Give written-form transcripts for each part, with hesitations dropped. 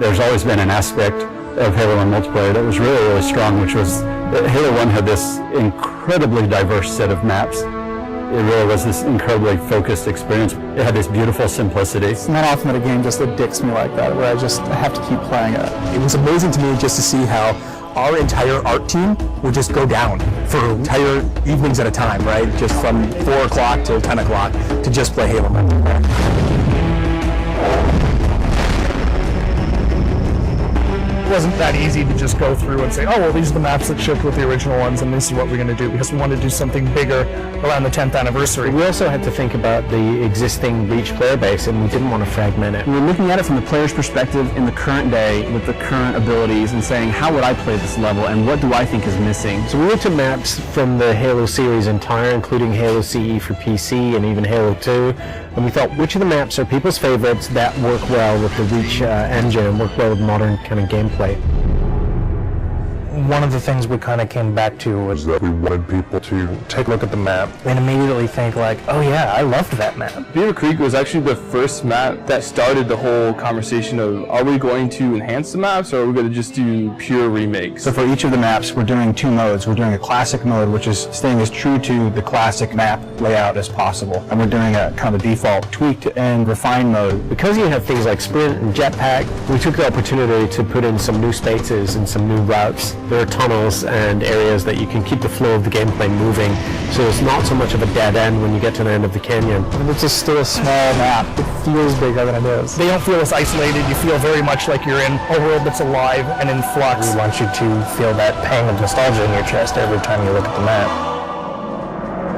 There's always been an aspect of Halo 1 multiplayer that was really, really strong, which was that Halo 1 had this incredibly diverse set of maps. It really was this incredibly focused experience. It had this beautiful simplicity. It's not often that a game just addicts me like that, where I have to keep playing it. It was amazing to me just to see how our entire art team would just go down for entire evenings at a time, right? Just from 4 o'clock till 10 o'clock to just play Halo multiplayer. It wasn't that easy to just go through and say, oh, well, these are the maps that shipped with the original ones, and this is what we're going to do, because we wanted to do something bigger around the 10th anniversary. We also had to think about the existing Reach player base, and we didn't want to fragment it. We were looking at it from the player's perspective in the current day with the current abilities and saying, how would I play this level, and what do I think is missing? So we looked at maps from the Halo series entire, including Halo CE for PC and even Halo 2, and we thought, which of the maps are people's favorites that work well with the Reach engine and work well with modern kind of gameplay? One of the things we kind of came back to was that we wanted people to take a look at the map and immediately think like, oh yeah, I loved that map. Vidoc Creek was actually the first map that started the whole conversation of, are we going to enhance the maps or are we going to just do pure remakes? So for each of the maps, we're doing 2 modes. We're doing a classic mode, which is staying as true to the classic map layout as possible. And we're doing a kind of a default tweaked and refined mode. Because you have things like sprint and jetpack, we took the opportunity to put in some new spaces and some new routes. There are tunnels and areas that you can keep the flow of the gameplay moving, so it's not so much of a dead end when you get to the end of the canyon. And it's just still a small map. It feels bigger than it is. They don't feel as isolated. You feel very much like you're in a world that's alive and in flux. We want you to feel that pang of nostalgia in your chest every time you look at the map.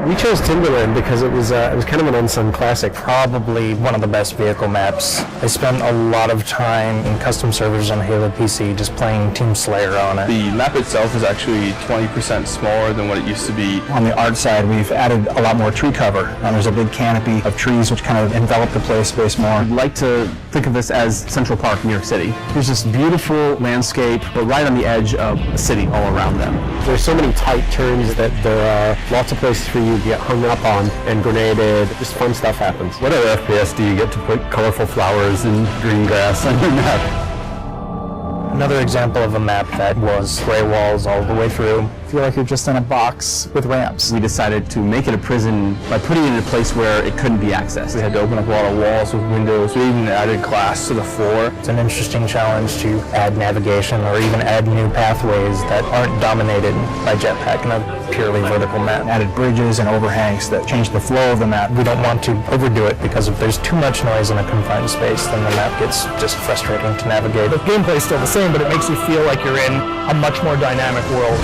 We chose Timberland because it was kind of an unsung classic. Probably one of the best vehicle maps. I spent a lot of time in custom servers on Halo PC just playing Team Slayer on it. The map itself is actually 20% smaller than what it used to be. On the art side, we've added a lot more tree cover. There's a big canopy of trees which kind of envelop the play space more. I'd like to think of this as Central Park, New York City. There's this beautiful landscape, but right on the edge of a city all around them. There's so many tight turns that there are lots of places for you to get hung up on and grenaded. Just fun stuff happens. What other FPS do you get to put colorful flowers and green grass on your map? Another example of a map that was gray walls all the way through. Feel like you're just in a box with ramps. We decided to make it a prison by putting it in a place where it couldn't be accessed. We had to open up a lot of walls with windows. We even added glass to the floor. It's an interesting challenge to add navigation or even add new pathways that aren't dominated by jetpack in a purely vertical map. Added bridges and overhangs that change the flow of the map. We don't want to overdo it because if there's too much noise in a confined space, then the map gets just frustrating to navigate. The gameplay is still the same, but it makes you feel like you're in a much more dynamic world.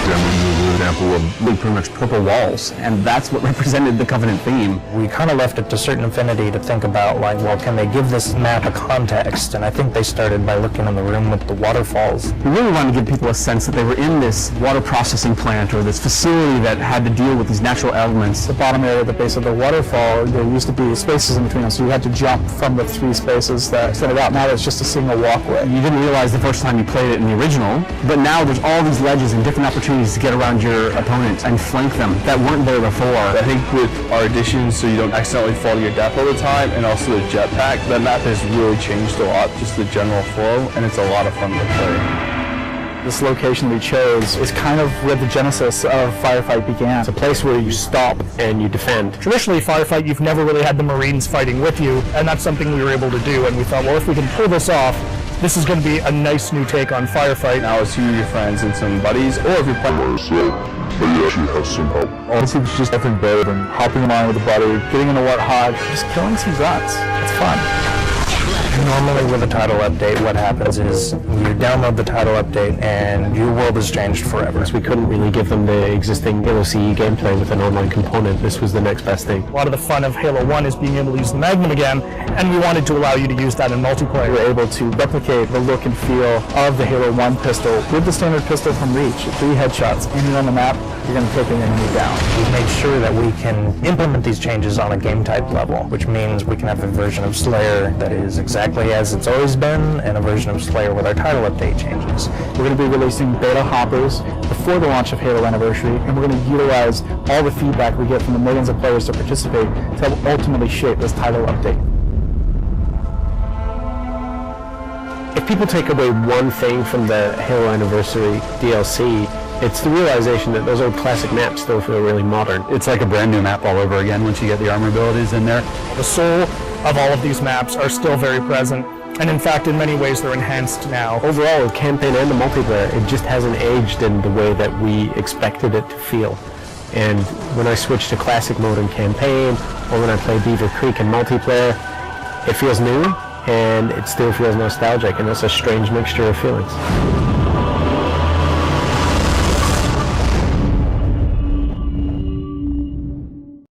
An example of pretty much purple walls, and that's what represented the Covenant theme. We kind of left it to certain affinity to think about, like, well, can they give this map a context? And I think they started by looking in the room with the waterfalls. We really wanted to give people a sense that they were in this water processing plant or this facility that had to deal with these natural elements. The bottom area at the base of the waterfall, there used to be spaces in between them, so you had to jump from the 3 spaces that extended out. Now it's just a single walkway. You didn't realize the first time you played it in the original, but now there's all these ledges and different opportunities to get around your opponent and flank them that weren't there before. I think with our additions, so you don't accidentally fall to your death all the time, and also the jetpack, that map has really changed a lot, just the general flow, and it's a lot of fun to play. This location we chose is kind of where the genesis of Firefight began. It's a place where you stop and you defend. Traditionally, Firefight, you've never really had the Marines fighting with you, and that's something we were able to do, and we thought, well, if we can pull this off, this is going to be a nice new take on Firefight. Now it's you, your friends, and some buddies, or if you're playing by yourself, but you actually have some help. Honestly, it's just nothing better than hopping in line with a buddy, getting in a warthog, just killing some grunts. It's fun. Normally with a title update, what happens is you download the title update and your world has changed forever. So we couldn't really give them the existing Halo CE gameplay with an online component. This was the next best thing. A lot of the fun of Halo 1 is being able to use the Magnum again, and we wanted to allow you to use that in multiplayer. We were able to replicate the look and feel of the Halo 1 pistol with the standard pistol from Reach. 3 headshots, and on the map, you're going to take an enemy down. We've made sure that we can implement these changes on a game type level, which means we can have a version of Slayer that is exactly as it's always been, and a version of Slayer with our title update changes. We're going to be releasing beta hoppers before the launch of Halo Anniversary, and we're going to utilize all the feedback we get from the millions of players to participate to help ultimately shape this title update. people take away one thing from the Halo Anniversary DLC, it's the realization that those old classic maps still feel really modern. It's like a brand new map all over again once you get the armor abilities in there. The soul of all of these maps are still very present, and in fact, in many ways, they're enhanced now. Overall, the campaign and the multiplayer, it just hasn't aged in the way that we expected it to feel. And when I switch to classic mode in campaign, or when I play Beaver Creek in multiplayer, it feels new, and it still feels nostalgic, and it's a strange mixture of feelings.